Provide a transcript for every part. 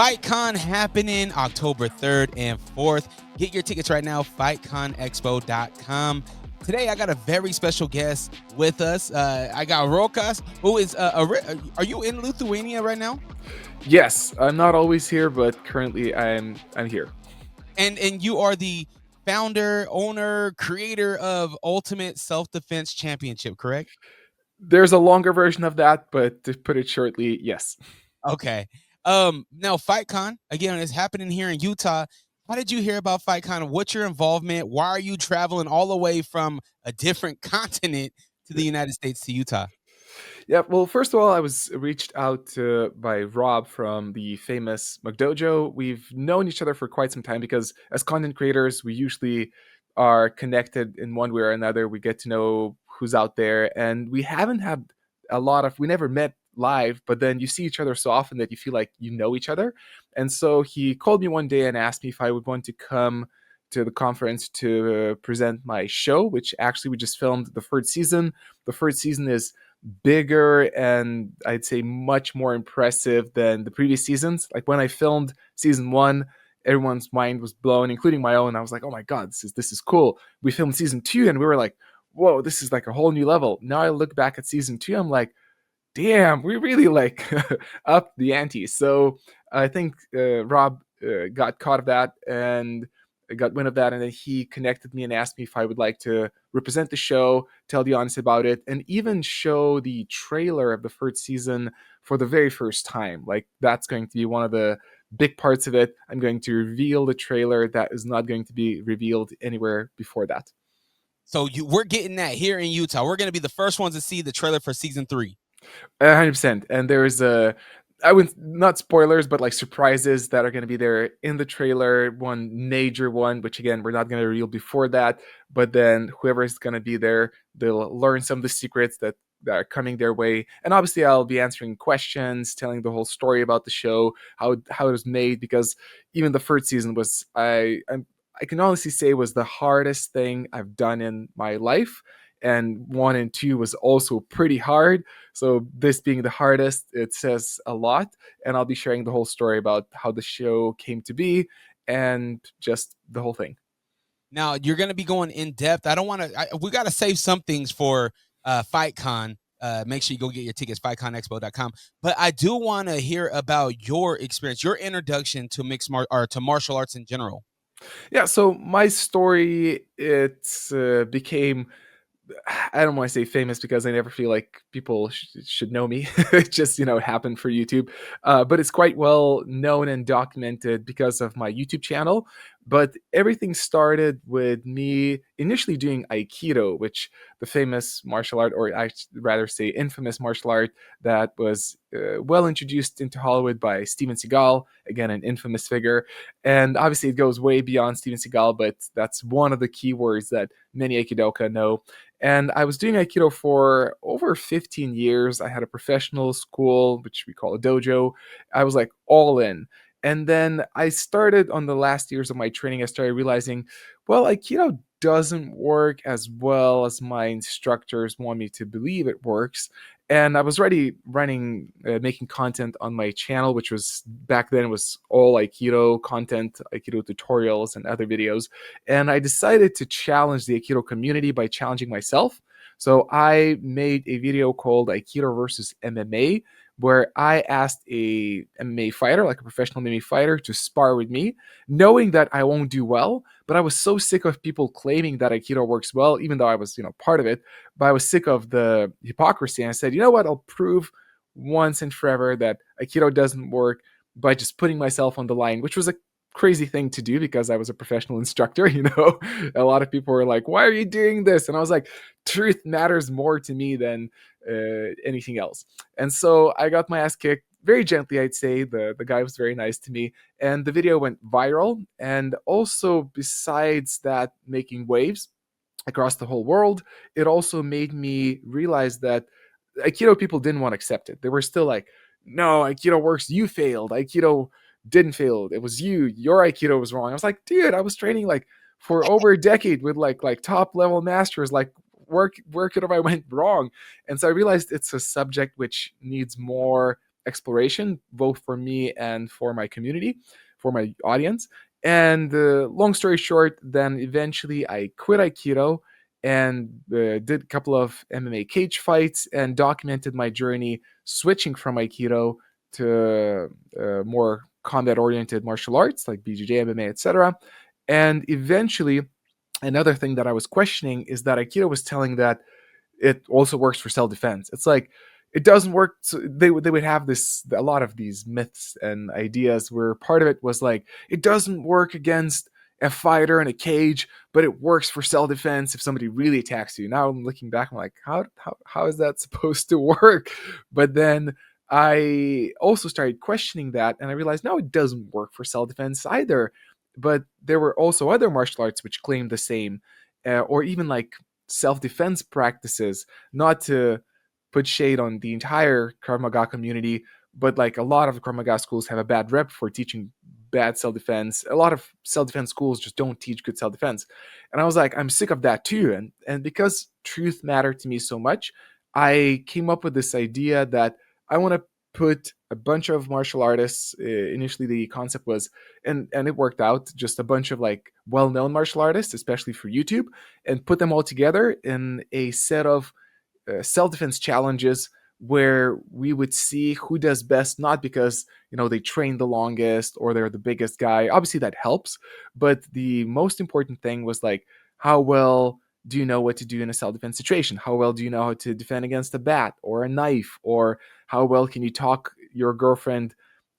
FightCon happening October 3rd and 4th. Get your tickets right now, fightconexpo.com. Today, I got a very special guest with us. I got Rokas, who is, are you in Lithuania right now? Yes, I'm not always here, but currently I'm here. And you are the founder, owner, creator of Ultimate Self-Defense Championship, correct? There's a longer version of that, but to put it shortly, yes. Okay. Now FightCon again is happening here in Utah. How did you hear about FightCon? What's your involvement? Why are you traveling all the way from a different continent to the United States to Utah? Yeah, well, first of all, I was reached out by Rob from the famous McDojo. We've known each other for quite some time because as content creators, we usually are connected in one way or another. We get to know who's out there, and we haven't had we never met live, but then you see each other so often that you feel like you know each other. And so he called me one day and asked me if I would want to come to the conference to present my show, which actually we just filmed the third season. The third season is bigger and I'd say much more impressive than the previous seasons. Like when I filmed season one, everyone's mind was blown, including my own. I was like, "Oh my god, this is cool." We filmed season two, and we were like, "Whoa, this is like a whole new level." Now I look back at season two, I'm like, "Damn, we really like up the ante." So I think Rob got caught of that and got wind of that, and then he connected me and asked me if I would like to represent the show, tell the audience about it, and even show the trailer of the third season for the very first time. Like that's going to be one of the big parts of it. I'm going to reveal the trailer that is not going to be revealed anywhere before that. So we're getting that here in Utah. We're going to be the first ones to see the trailer for season 3. 100%. And there's I would not spoilers, but like surprises that are going to be there in the trailer. One major one, which again we're not going to reveal before that, but then whoever is going to be there, they'll learn some of the secrets that are coming their way. And obviously, I'll be answering questions, telling the whole story about the show, how it was made, because even the first season was I can honestly say was the hardest thing I've done in my life. And one and two was also pretty hard. So this being the hardest, it says a lot. And I'll be sharing the whole story about how the show came to be and just the whole thing. Now you're going to be going in depth. I don't want to. We got to save some things for FightCon. Make sure you go get your tickets, fightconexpo.com. But I do want to hear about your experience, your introduction to or to martial arts in general. Yeah, so my story, it became, I don't want to say famous because I never feel like people should know me. It just, happened for YouTube. But it's quite well known and documented because of my YouTube channel. But everything started with me initially doing Aikido, which the famous martial art, or I rather say infamous martial art, that was well introduced into Hollywood by Steven Seagal, again, an infamous figure. And obviously it goes way beyond Steven Seagal, but that's one of the keywords that many Aikidoka know. And I was doing Aikido for over 15 years. I had a professional school, which we call a dojo. I was like all in. And then I started on the last years of my training, I started realizing, well, Aikido doesn't work as well as my instructors want me to believe it works. And I was already making content on my channel, which was back then was all Aikido content, Aikido tutorials and other videos. And I decided to challenge the Aikido community by challenging myself. So I made a video called Aikido versus MMA, where I asked a MMA fighter, like a professional MMA fighter, to spar with me, knowing that I won't do well. But I was so sick of people claiming that Aikido works well, even though I was, part of it. But I was sick of the hypocrisy. And I said, you know what? I'll prove once and forever that Aikido doesn't work by just putting myself on the line, which was a crazy thing to do because I was a professional instructor. A lot of people were like, why are you doing this? And I was like, truth matters more to me than anything else. And so I got my ass kicked very gently, I'd say. The guy was very nice to me, and the video went viral. And also, besides that making waves across the whole world, it also made me realize that Aikido people didn't want to accept it. They were still like, no, Aikido works, you failed. Aikido didn't fail. It was you. Your Aikido was wrong. I was like, dude, I was training like for over a decade with like top level masters. Like, where could have I went wrong? And so I realized it's a subject which needs more exploration, both for me and for my community, for my audience. And long story short, then eventually I quit Aikido and did a couple of MMA cage fights and documented my journey switching from Aikido to more combat oriented martial arts like BJJ, MMA, etc. And eventually, another thing that I was questioning is that Aikido was telling that it also works for self-defense. It's like it doesn't work. So they would have this a lot of these myths and ideas where part of it was like it doesn't work against a fighter in a cage, but it works for self-defense if somebody really attacks you. Now I'm looking back, I'm like, how is that supposed to work? But then I also started questioning that, and I realized no, it doesn't work for self-defense either. But there were also other martial arts which claimed the same, or even like self-defense practices, not to put shade on the entire Krav Maga community, but like a lot of the Krav Maga schools have a bad rep for teaching bad self-defense. A lot of self-defense schools just don't teach good self-defense. And I was like, I'm sick of that too. And because truth mattered to me so much, I came up with this idea that I want to put a bunch of martial artists. Initially, the concept was, and it worked out, just a bunch of like well-known martial artists, especially for YouTube, and put them all together in a set of self-defense challenges where we would see who does best, not because they train the longest or they're the biggest guy. Obviously that helps, but the most important thing was like, how well do you know what to do in a self-defense situation? How well do you know how to defend against a bat or a knife? Or how well can you talk your girlfriend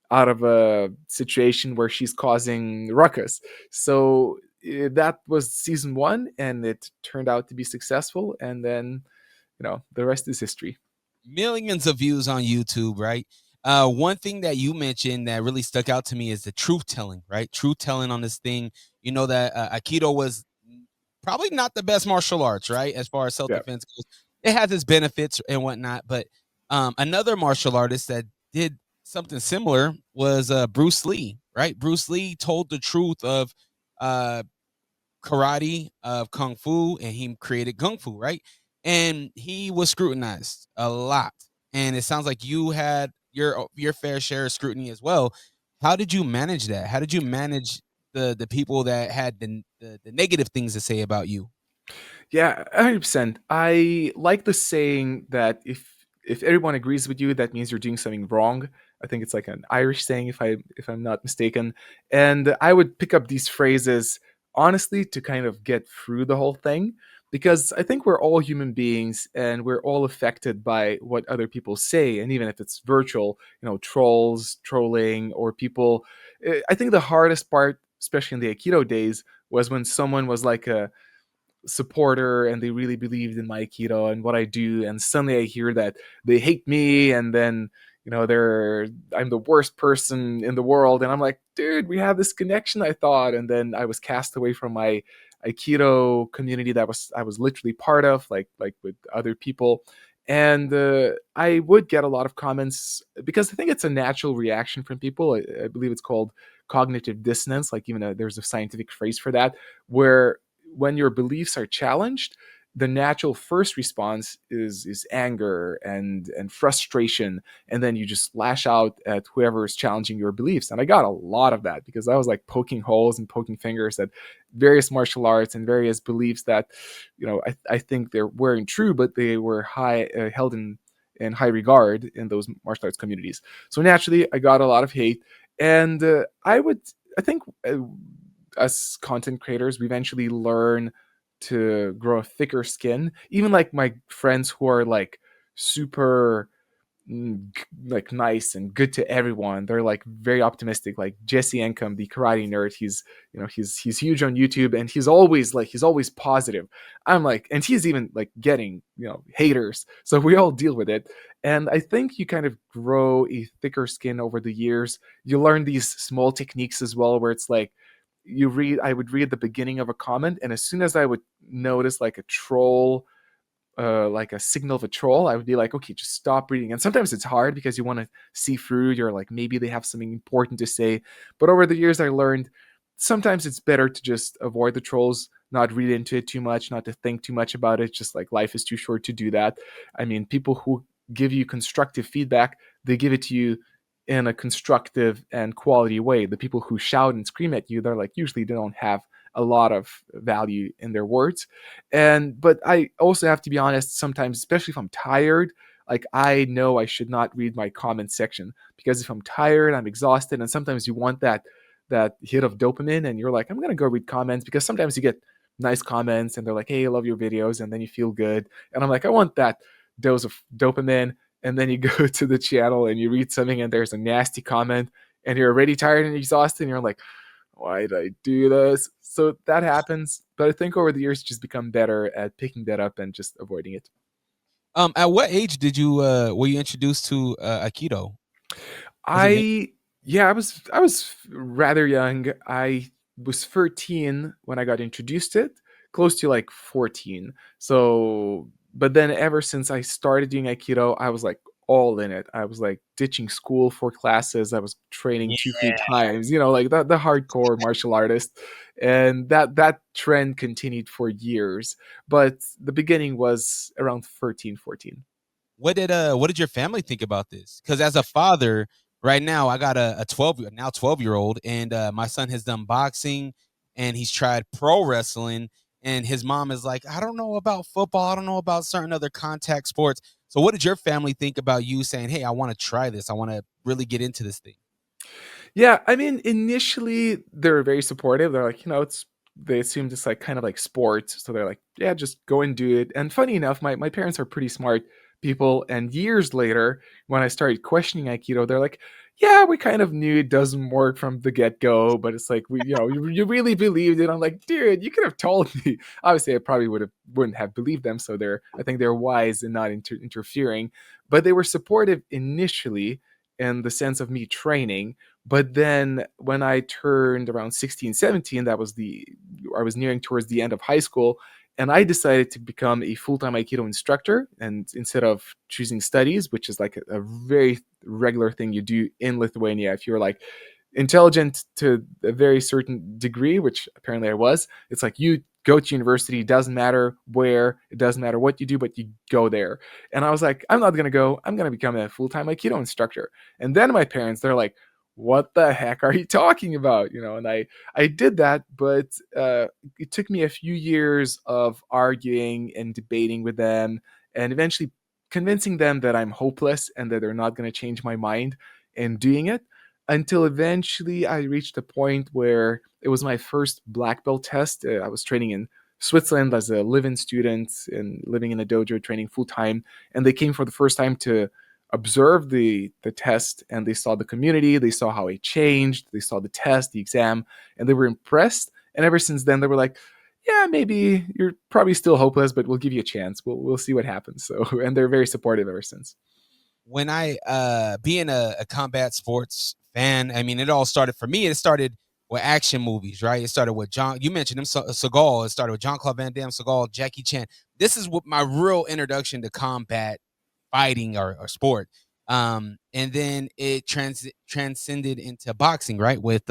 out of a situation where she's causing ruckus? So that was season one, and it turned out to be successful. And then the rest is history. Millions of views on YouTube, right? One thing that you mentioned that really stuck out to me is the truth telling, right? Truth telling on this thing. You know that Aikido was probably not the best martial arts, right? As far as self Yeah. defense goes, it has its benefits and whatnot. But another martial artist that did something similar was Bruce Lee, right? Bruce Lee told the truth of uh, karate, of kung fu, and he created kung fu, right? And he was scrutinized a lot. And it sounds like you had your fair share of scrutiny as well. How did you manage that? How did you manage the people that had the negative things to say about you? Yeah, 100%. I like the saying that if everyone agrees with you, that means you're doing something wrong. I think it's like an Irish saying, if I'm not mistaken. And I would pick up these phrases honestly to kind of get through the whole thing, because I think we're all human beings and we're all affected by what other people say. And even if it's virtual, trolls, trolling, or people. I think the hardest part, especially in the Aikido days, was when someone was like a supporter and they really believed in my Aikido and what I do, and suddenly I hear that they hate me, and then I'm the worst person in the world, and I'm like, dude, we have this connection, I thought. And then I was cast away from my Aikido community that I was literally part of, like with other people. And I would get a lot of comments because I think it's a natural reaction from people. I believe it's called cognitive dissonance. Like, even there's a scientific phrase for that, where when your beliefs are challenged, the natural first response is anger and frustration, and then you just lash out at whoever is challenging your beliefs. And I got a lot of that because I was like poking holes and poking fingers at various martial arts and various beliefs that I think they're wearing true, but they were held in high regard in those martial arts communities. So naturally I got a lot of hate. And I think as content creators, we eventually learn to grow a thicker skin. Even like my friends who are like super like nice and good to everyone, they're like very optimistic. Like Jesse Encom, the karate nerd, he's huge on YouTube, and he's always positive. I'm like, and he's even like getting haters, so we all deal with it. And I think you kind of grow a thicker skin over the years. You learn these small techniques as well, where it's like I would read the beginning of a comment, and as soon as I would notice like a troll, like a signal of a troll, I would be like, okay, just stop reading. And sometimes it's hard because you want to see through. You're like, maybe they have something important to say. But over the years, I learned sometimes it's better to just avoid the trolls, not read into it too much, not to think too much about it. Just like life is too short to do that. I mean, people who give you constructive feedback, they give it to you in a constructive and quality way. The people who shout and scream at you, they're like, usually they don't have a lot of value in their words. And but I also have to be honest, sometimes, especially if I'm tired, like I know I should not read my comment section, because if I'm tired, I'm exhausted, and sometimes you want that hit of dopamine, and you're like, I'm gonna go read comments, because sometimes you get nice comments and they're like, hey, I love your videos, and then you feel good. And I'm like, I want that dose of dopamine. And then you go to the channel and you read something and there's a nasty comment, and you're already tired and exhausted, and you're like, why did I do this? So that happens. But I think over the years, just become better at picking that up and just avoiding it. At what age did you were you introduced to Aikido? Was it young? I Yeah, I was rather young. I was 13 when I got introduced to it, close to like 14. So, but then ever since I started doing Aikido, I was like all in it. I was like ditching school for classes. I was training 2 3 times, like the hardcore martial artist. And that trend continued for years. But the beginning was around 13, 14. What did your family think about this? Because as a father, right now I got a 12-year-old, and my son has done boxing and he's tried pro wrestling, and his mom is like, I don't know about football, I don't know about certain other contact sports. So what did your family think about you saying, hey, I want to try this, I want to really get into this thing? Yeah, I mean, initially they were very supportive. They're like, they assumed it's like kind of like sports, so they're like, yeah, just go and do it. And funny enough, my parents are pretty smart people. And years later, when I started questioning Aikido, they're like, yeah, we kind of knew it doesn't work from the get go, but it's like you really believed it. I'm like, dude, you could have told me. Obviously, I probably wouldn't have believed them. So I think they're wise in not interfering, but they were supportive initially in the sense of me training. But then when I turned around 16, 17, I was nearing towards the end of high school, and I decided to become a full-time Aikido instructor. And instead of choosing studies, which is like a very regular thing you do in Lithuania, if you're like intelligent to a very certain degree, which apparently I was, it's like you go to university, doesn't matter where, it doesn't matter what you do, but you go there. And I was like, I'm not going to go, I'm going to become a full-time Aikido instructor. And then my parents, they're like, what the heck are you talking about? And I did that, but it took me a few years of arguing and debating with them, and eventually convincing them that I'm hopeless and that they're not going to change my mind and doing it, until eventually I reached a point where it was my first black belt test. I was training in Switzerland as a live-in student and living in a dojo, training full time, and they came for the first time to observe the test, and they saw the community, they saw how it changed, they saw the test, the exam, and they were impressed. And ever since then, they were like, yeah, maybe you're probably still hopeless, but we'll give you a chance. We'll see what happens. So, and they're very supportive ever since. When I being a combat sports fan, I mean, it all started for me. It started with action movies, right? It started with John. You mentioned him, Seagal. It started with John Claude Van Damme, Seagal, Jackie Chan. This is what my real introduction to combat fighting or sport. And then it transcended into boxing, right? With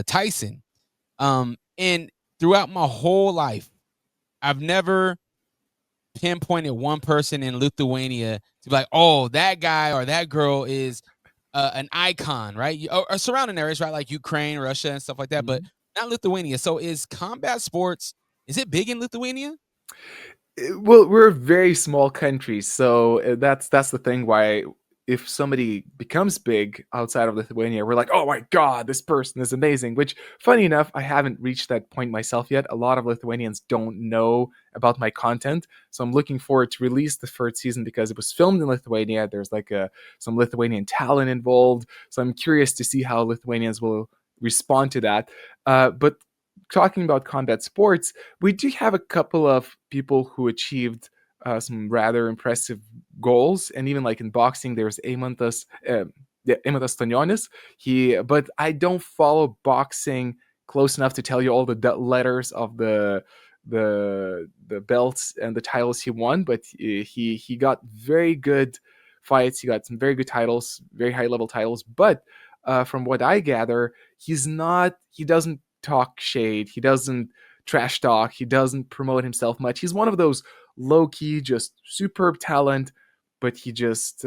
Tyson. And throughout my whole life, I've never pinpointed one person in Lithuania to be like, oh, that guy or that girl is an icon, right? Or surrounding areas, right? Like Ukraine, Russia, and stuff like that, but Mhm. not Lithuania. So is combat sports, is it big in Lithuania? Well, we're a very small country, so that's the thing. Why, if somebody becomes big outside of Lithuania, we're like, oh my god, this person is amazing. Which, funny enough, I haven't reached that point myself yet. A lot of Lithuanians don't know about my content, so I'm looking forward to release the first season because it was filmed in Lithuania. There's like some Lithuanian talent involved, so I'm curious to see how Lithuanians will respond to that. But talking about combat sports, we do have a couple of people who achieved some rather impressive goals, and even like in boxing, there's yeah, Eimantas Stanionis. But I don't follow boxing close enough to tell you all the letters of the belts and the titles he won. But he got very good fights. He got some very good titles, very high level titles. But from what I gather, he doesn't talk shade. He doesn't trash talk. He doesn't promote himself much. He's one of those low key, just superb talent, but he just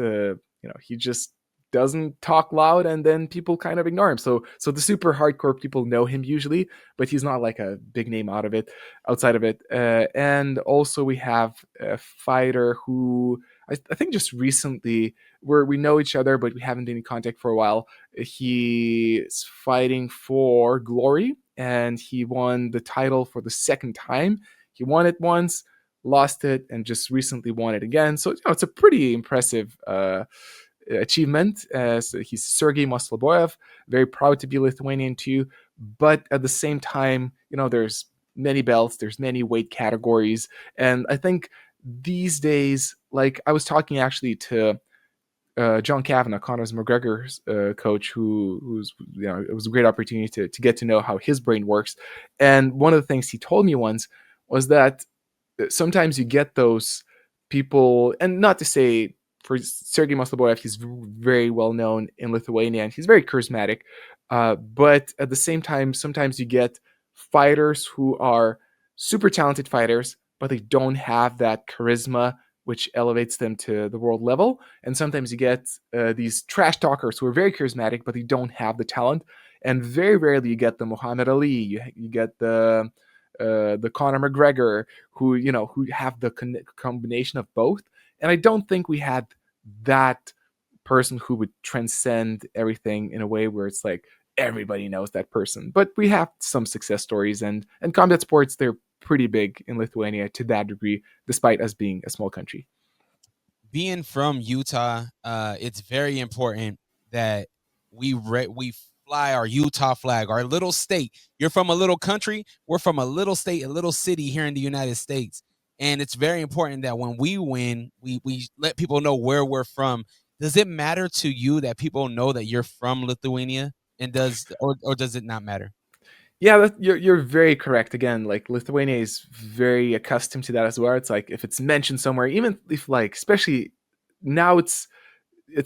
he just doesn't talk loud, and then people kind of ignore him. So the super hardcore people know him usually, but he's not like a big name outside of it. And also we have a fighter who I think just recently, where we know each other but we haven't been in contact for a while. He's fighting for Glory, and he won the title for the second time. He won it once, lost it, and just recently won it again. So it's a pretty impressive achievement. So he's Sergei Masloboyev, very proud to be Lithuanian too. But at the same time, there's many belts, there's many weight categories, and I think these days, like I was talking actually to John Kavanagh, Connor's McGregor's coach, who's it was a great opportunity to get to know how his brain works. And one of the things he told me once was that sometimes you get those people, and not to say for Sergei Masloboyev, he's very well known in Lithuania and he's very charismatic, but at the same time, sometimes you get fighters who are super talented fighters, but they don't have that charisma which elevates them to the world level. And sometimes you get these trash talkers who are very charismatic, but they don't have the talent. And very rarely you get the Muhammad Ali, you get the Conor McGregor, who have the combination of both. And I don't think we had that person who would transcend everything in a way where it's like everybody knows that person. But we have some success stories, and combat sports, they're pretty big in Lithuania to that degree, despite us being a small country. Being from Utah, it's very important that we fly our Utah flag, our little state. You're from a little country. We're from a little state, a little city here in the United States, and it's very important that when we win, we let people know where we're from. Does it matter to you that people know that you're from Lithuania, and or does it not matter? Yeah, you're very correct. Again, like Lithuania is very accustomed to that as well. It's like if it's mentioned somewhere, even if like, especially now, it's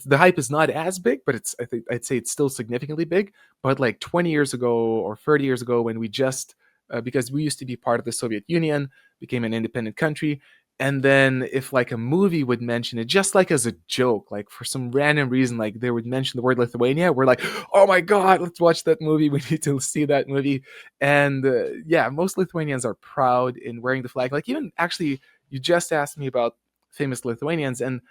the hype is not as big, but I think I'd say it's still significantly big. But like 20 years ago or 30 years ago, when we just because we used to be part of the Soviet Union, became an independent country, and then if like a movie would mention it, just like as a joke, like for some random reason, like they would mention the word Lithuania, we're like, oh my god, let's watch that movie. We need to see that movie. And yeah, most Lithuanians are proud in wearing the flag. Like even actually, you just asked me about famous Lithuanians, and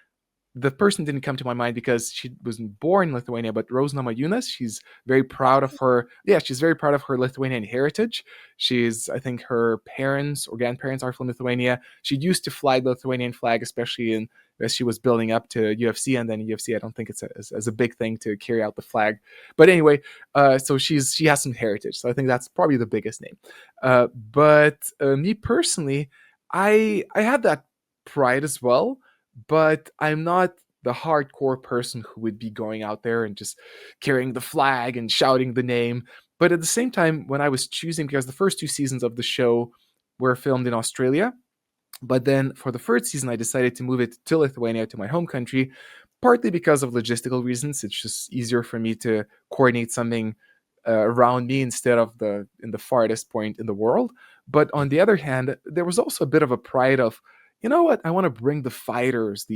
the person didn't come to my mind because she wasn't born in Lithuania, but Rose Namajunas, she's very proud of her. Yeah, she's very proud of her Lithuanian heritage. I think her parents or grandparents are from Lithuania. She used to fly the Lithuanian flag, especially as she was building up to UFC, and then UFC, I don't think it's as a big thing to carry out the flag. But anyway, so she has some heritage. So I think that's probably the biggest name. But me personally, I had that pride as well, but I'm not the hardcore person who would be going out there and just carrying the flag and shouting the name. But at the same time, when I was choosing, because the first two seasons of the show were filmed in Australia, but then for the third season, I decided to move it to Lithuania, to my home country, partly because of logistical reasons. It's just easier for me to coordinate something around me instead of in the farthest point in the world. But on the other hand, there was also a bit of a pride of, you know what, I want to bring the fighters,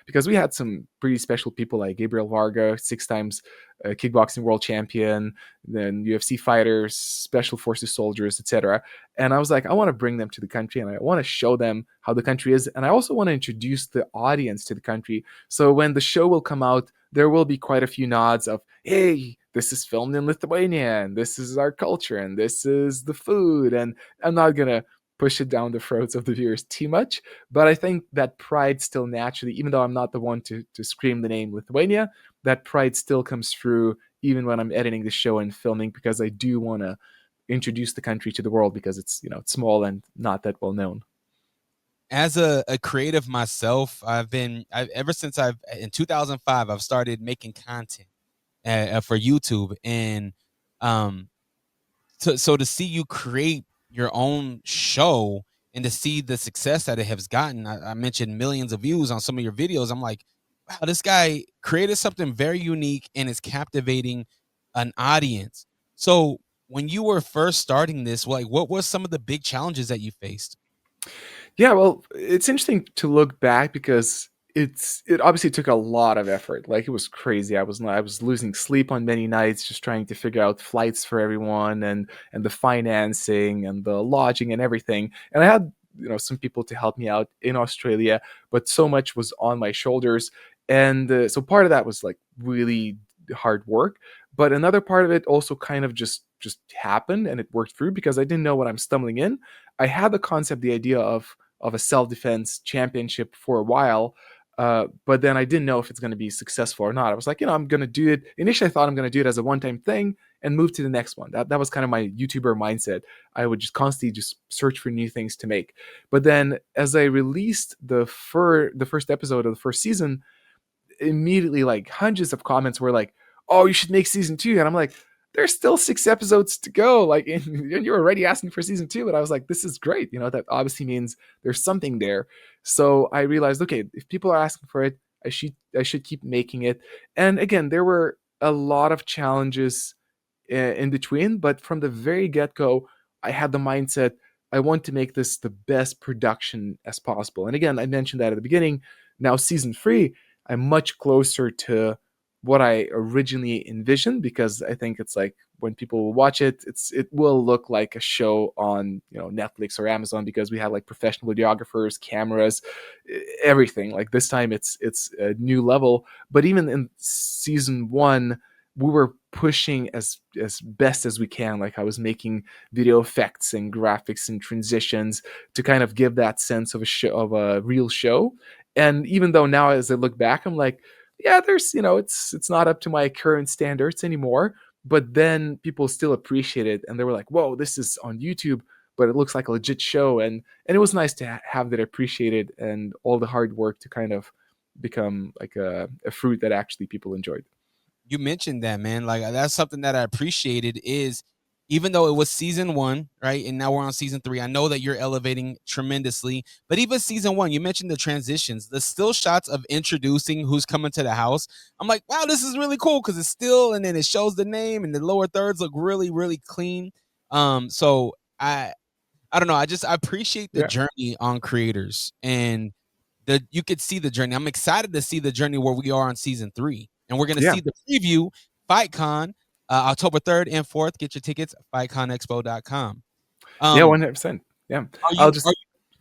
because we had some pretty special people like Gabriel Varga, 6 times kickboxing world champion, then UFC fighters, special forces soldiers, etc. And I was like, I want to bring them to the country and I want to show them how the country is. And I also want to introduce the audience to the country. So when the show will come out, there will be quite a few nods of, hey, this is filmed in Lithuania, and this is our culture, and this is the food. And I'm not going to push it down the throats of the viewers too much, but I think that pride still naturally, even though I'm not the one to scream the name Lithuania, that pride still comes through even when I'm editing the show and filming, because I do want to introduce the country to the world, because it's small and not that well known. As a creative myself, ever since I've in 2005 I've started making content for YouTube, and um, so to see you create your own show and to see the success that it has gotten, I mentioned millions of views on some of your videos. I'm like, wow, this guy created something very unique and is captivating an audience. So when you were first starting this, like, what was some of the big challenges that you faced? Yeah, well, it's interesting to look back, because it obviously took a lot of effort. Like, it was crazy. I was losing sleep on many nights just trying to figure out flights for everyone, and the financing and the lodging and everything. And I had, some people to help me out in Australia, but so much was on my shoulders. And so part of that was like really hard work, but another part of it also kind of just happened, and it worked through because I didn't know what I'm stumbling in. I had the concept, the idea of a self-defense championship for a while, but then I didn't know if it's going to be successful or not. I was like, I'm going to do it. Initially, I thought I'm going to do it as a one-time thing and move to the next one. That was kind of my YouTuber mindset. I would just constantly just search for new things to make. But then, as I released the first episode of the first season, immediately like hundreds of comments were like, "Oh, you should make season 2." And I'm like, there's still 6 episodes to go, like, and you're already asking for season 2. And I was like, this is great, that obviously means there's something there. So I realized, okay, if people are asking for it, I should keep making it. And again, there were a lot of challenges in between, but from the very get-go, I had the mindset, I want to make this the best production as possible. And again, I mentioned that at the beginning. Now season 3, I'm much closer to what I originally envisioned, because I think it's like when people will watch it, it will look like a show on Netflix or Amazon, because we have like professional videographers, cameras, everything. Like, this time it's a new level. But even in season 1, we were pushing as best as we can. Like, I was making video effects and graphics and transitions to kind of give that sense of a show, of a real show. And even though now, as I look back, I'm like, yeah, there's, it's not up to my current standards anymore, but then people still appreciate it, and they were like, whoa, this is on YouTube, but it looks like a legit show. And it was nice to have that appreciated, and all the hard work to kind of become like a fruit that actually people enjoyed. You mentioned that, man. Like, that's something that I appreciated is, even though it was season 1, right? And now we're on season 3. I know that you're elevating tremendously, but even season 1, you mentioned the transitions, the still shots of introducing who's coming to the house. I'm like, wow, this is really cool because it's still, and then it shows the name, and the lower thirds look really, really clean. So I don't know. I appreciate the Yeah. journey on creators, and you could see the journey. I'm excited to see the journey where we are on season 3, and we're gonna Yeah. see the preview FightCon October 3rd and 4th. Get your tickets at fightconexpo.com. Yeah, Um, 100%. Yeah. are I'll you? just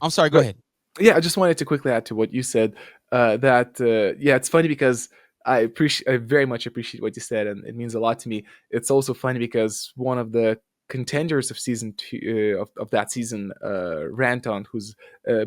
I'm sorry. Go go ahead. Yeah, I just wanted to quickly add to what you said. That yeah, it's funny because I very much appreciate what you said, and it means a lot to me. It's also funny because one of the contenders of season 2, of that season, Ranton, who's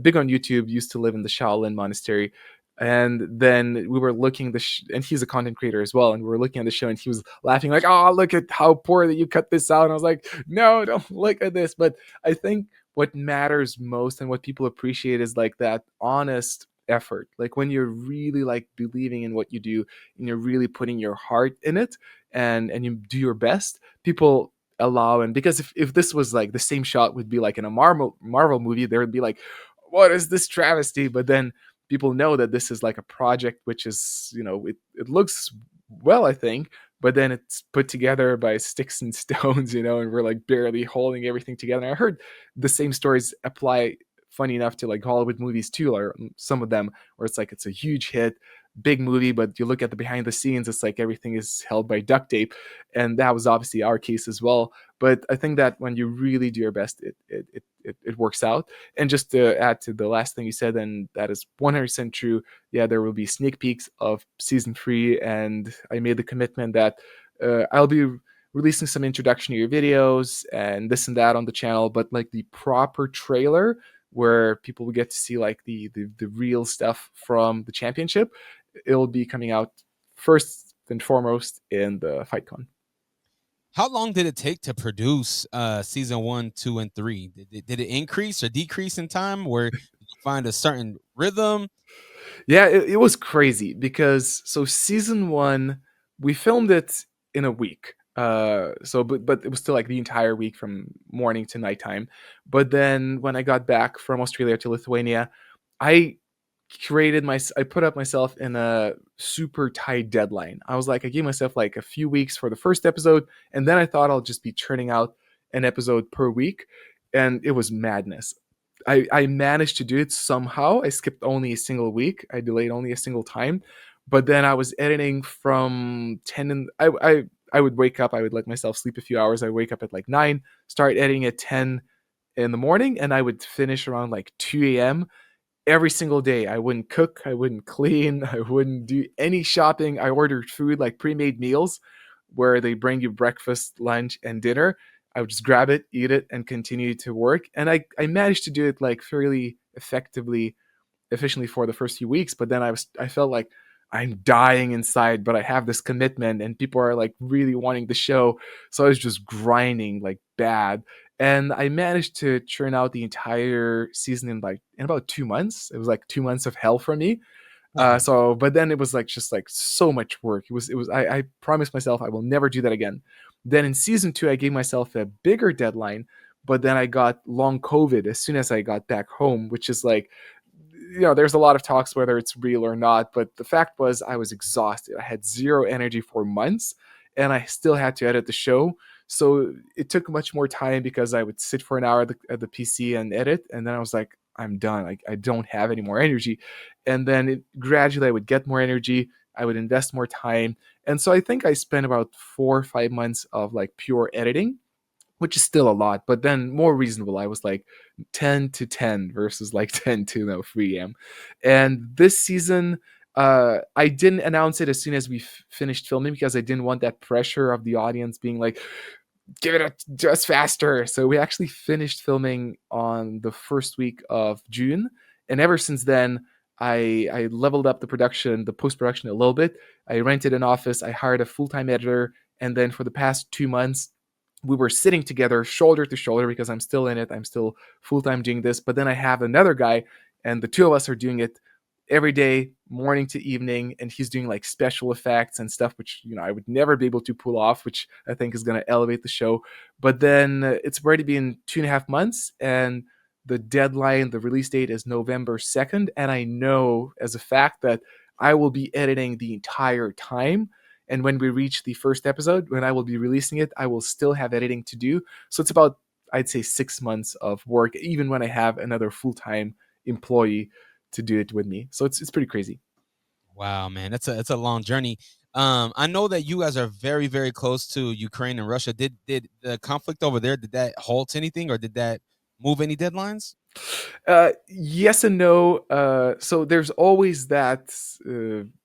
big on YouTube, used to live in the Shaolin monastery. And then we were looking and he's a content creator as well. And we were looking at the show, and he was laughing like, "Oh, look at how poor that you cut this out." And I was like, "No, don't look at this." But I think what matters most and what people appreciate is like that honest effort. Like, when you're really like believing in what you do, and you're really putting your heart in it, and you do your best, people allow. And because if this was like the same shot would be like in a Marvel movie, there would be like, what is this travesty? But then people know that this is like a project which is, it looks well, I think, but then it's put together by sticks and stones, and we're like barely holding everything together. And I heard the same stories apply, funny enough, to like Hollywood movies too, or some of them, where it's like it's a huge hit, big movie, but you look at the behind the scenes, it's like everything is held by duct tape. And that was obviously our case as well. But I think that when you really do your best, it works out. And just to add to the last thing you said, and that is 100% true, yeah, there will be sneak peeks of season 3, and I made the commitment that I'll be releasing some introductory videos and this and that on the channel, but like the proper trailer where people will get to see like the real stuff from the championship, it'll be coming out first and foremost in the FightCon. How long did it take to produce season 1, 2, and 3? Did it increase or decrease in time? Where did you find a certain rhythm? Yeah, it was crazy because so season 1, we filmed it in a week. But it was still like the entire week from morning to nighttime. But then when I got back from Australia to Lithuania, I I put up myself in a super tight deadline. I was like, I gave myself like a few weeks for the first episode, and then I thought I'll just be churning out an episode per week, and it was madness. I managed to do it somehow. I skipped only a single week. I delayed only a single time, but then I was editing from 10 and I would wake up. I would let myself sleep a few hours. I wake up at like 9, start editing at 10 in the morning, and I would finish around like 2 a.m. every single day. I wouldn't cook, I wouldn't clean, I wouldn't do any shopping. I ordered food, like pre-made meals where they bring you breakfast, lunch, and dinner. I would just grab it, eat it, and continue to work. And I managed to do it like fairly effectively, efficiently for the first few weeks. But then I felt like I'm dying inside, but I have this commitment and people are like really wanting the show. So I was just grinding like bad. And I managed to churn out the entire season in about 2 months. It was like 2 months of hell for me. Wow. But then it was like just like so much work. I promised myself I will never do that again. Then in season 2, I gave myself a bigger deadline, but then I got long COVID as soon as I got back home, which is like, there's a lot of talks whether it's real or not, but the fact was I was exhausted. I had zero energy for months and I still had to edit the show. So it took much more time because I would sit for an hour at the PC and edit. And then I was like, I'm done. I don't have any more energy. And then gradually I would get more energy. I would invest more time. And so I think I spent about 4 or 5 months of like pure editing, which is still a lot, but then more reasonable. I was like 10 to 10 versus like 10 to 3 a.m. And this season, I didn't announce it as soon as we finished filming because I didn't want that pressure of the audience being like, give it just faster. So we actually finished filming on the first week of June. And ever since then, I leveled up the post production a little bit. I rented an office, I hired a full time editor. And then for the past 2 months, we were sitting together shoulder to shoulder because I'm still in it. I'm still full time doing this. But then I have another guy, and the two of us are doing it every day, morning to evening. And he's doing like special effects and stuff, which, I would never be able to pull off, which I think is going to elevate the show. But then it's already been 2.5 months, and the deadline, the release date is November 2nd. And I know as a fact that I will be editing the entire time. And when we reach the first episode, when I will be releasing it, I will still have editing to do. So it's about, I'd say, 6 months of work, even when I have another full time employee to do it with me. So it's pretty crazy. Wow, man, it's a long journey. I know that you guys are very, very close to Ukraine and Russia. Did the conflict over there, did that halt anything, or did that move any deadlines? Yes and no. So there's always that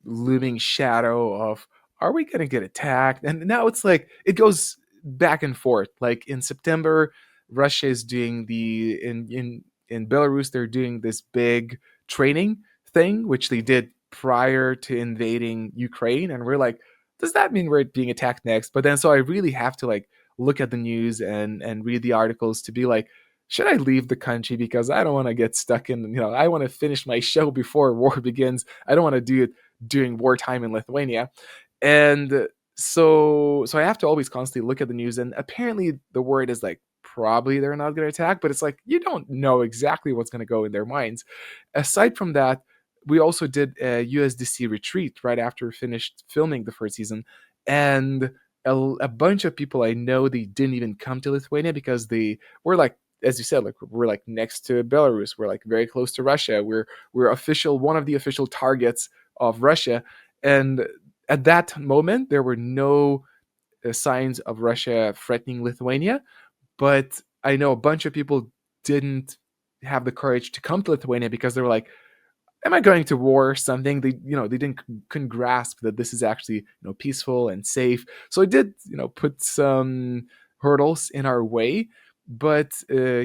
looming shadow of, are we going to get attacked? And now it's like it goes back and forth. Like in September, Russia is doing in Belarus, they're doing this big training thing, which they did prior to invading Ukraine, and we're like, does that mean we're being attacked next? But then so I really have to like look at the news and read the articles to be like, should I leave the country because I don't want to get stuck in, I want to finish my show before war begins. I don't want to do it during wartime in Lithuania. And so I have to always constantly look at the news, and apparently the word is like probably they're not going to attack, but it's like you don't know exactly what's going to go in their minds. Aside from that, we also did a USDC retreat right after we finished filming the first season, and a bunch of people I know, they didn't even come to Lithuania because they were like, as you said, like we're like next to Belarus, we're like very close to Russia, we're one of the official targets of Russia. And at that moment there were no signs of Russia threatening Lithuania, but I know a bunch of people didn't have the courage to come to Lithuania because they were like, am I going to war or something? They couldn't grasp that this is actually peaceful and safe. So it did put some hurdles in our way, but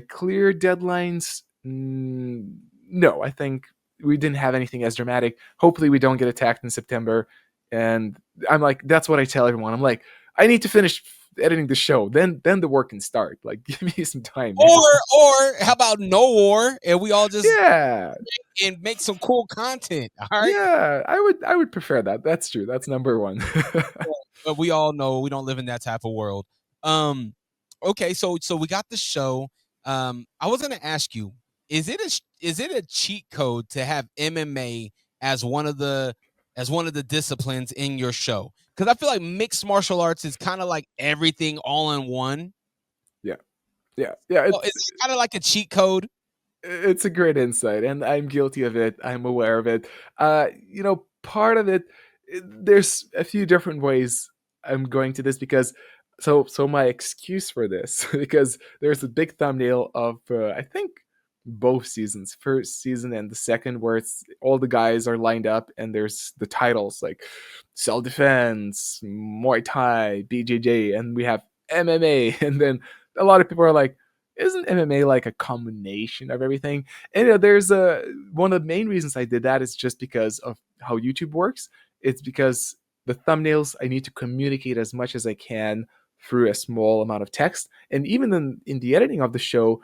clear deadlines. No, I think we didn't have anything as dramatic. Hopefully, we don't get attacked in September. And I'm like, that's what I tell everyone. I'm like, I need to finish editing the show, then the work can start. Like, give me some time, man. Or how about no war and we all just Yeah, and make some cool content? All right. yeah, I would prefer that. That's true. That's number one. But we all know we don't live in that type of world. Um, okay, so we got the show. I was gonna ask you, is it a cheat code to have MMA as one of the disciplines in your show? Because I feel like mixed martial arts is kind of like everything all in one. Yeah, yeah, yeah. So is it kind of like a cheat code? It's a great insight, and I'm guilty of it. I'm aware of it. Part of it, there's a few different ways I'm going to this because so my excuse for this because there's a big thumbnail of I think both seasons, first season and the second, where it's all the guys are lined up and there's the titles like self defense, Muay Thai, BJJ, and we have MMA, and then a lot of people are like, isn't MMA like a combination of everything? And there's a one of the main reasons I did that is just because of how YouTube works. It's because the thumbnails, I need to communicate as much as I can through a small amount of text, and even in the editing of the show,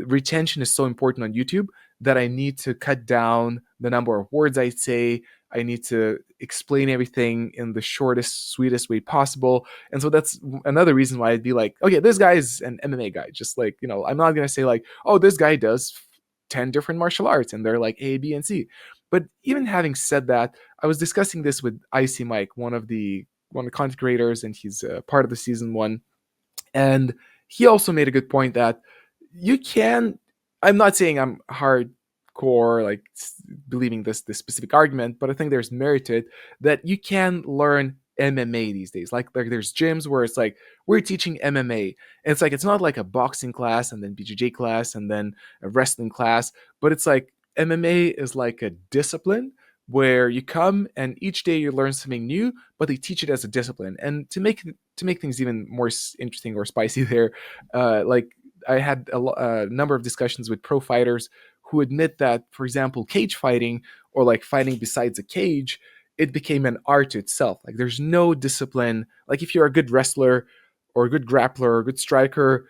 retention is so important on YouTube that I need to cut down the number of words I say. I need to explain everything in the shortest, sweetest way possible. And so that's another reason why I'd be like, okay, this guy is an MMA guy. Just like, I'm not going to say like, oh, this guy does 10 different martial arts and they're like A, B, and C. But even having said that, I was discussing this with Icy Mike, one of the content creators, and he's part of the season one. And he also made a good point that you can, I'm not saying I'm hardcore like believing this specific argument, but I think there's merit to it, that you can learn MMA these days. Like there's gyms where it's like we're teaching MMA, and it's like it's not like a boxing class and then BJJ class and then a wrestling class, but it's like MMA is like a discipline where you come and each day you learn something new, but they teach it as a discipline. And to make things even more interesting or spicy there, like I had a number of discussions with pro fighters who admit that, for example, cage fighting or like fighting besides a cage, it became an art to itself. Like there's no discipline. Like if you're a good wrestler or a good grappler or a good striker,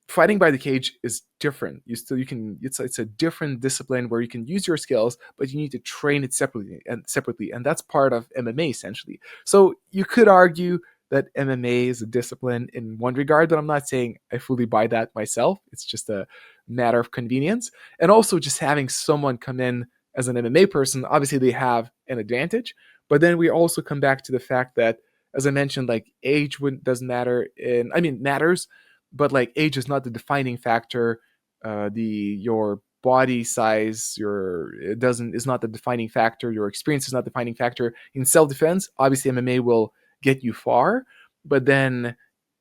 fighting by the cage is different. It's a different discipline where you can use your skills, but you need to train it separately, and that's part of MMA essentially. So you could argue that MMA is a discipline in one regard, but I'm not saying I fully buy that myself. It's just a matter of convenience. And also just having someone come in as an MMA person, obviously they have an advantage. But then we also come back to the fact that, as I mentioned, like age doesn't matter. Matters, but like age is not the defining factor. Your body size, your it doesn't is not the defining factor. Your experience is not the defining factor in self defense. Obviously, MMA will get you far, but then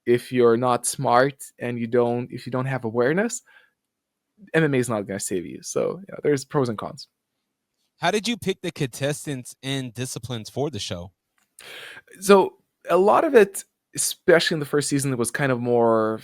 if you're not smart and if you don't have awareness, MMA is not going to save you. So yeah, there's pros and cons. How did you pick the contestants and disciplines for the show? So a lot of it, especially in the first season, was kind of more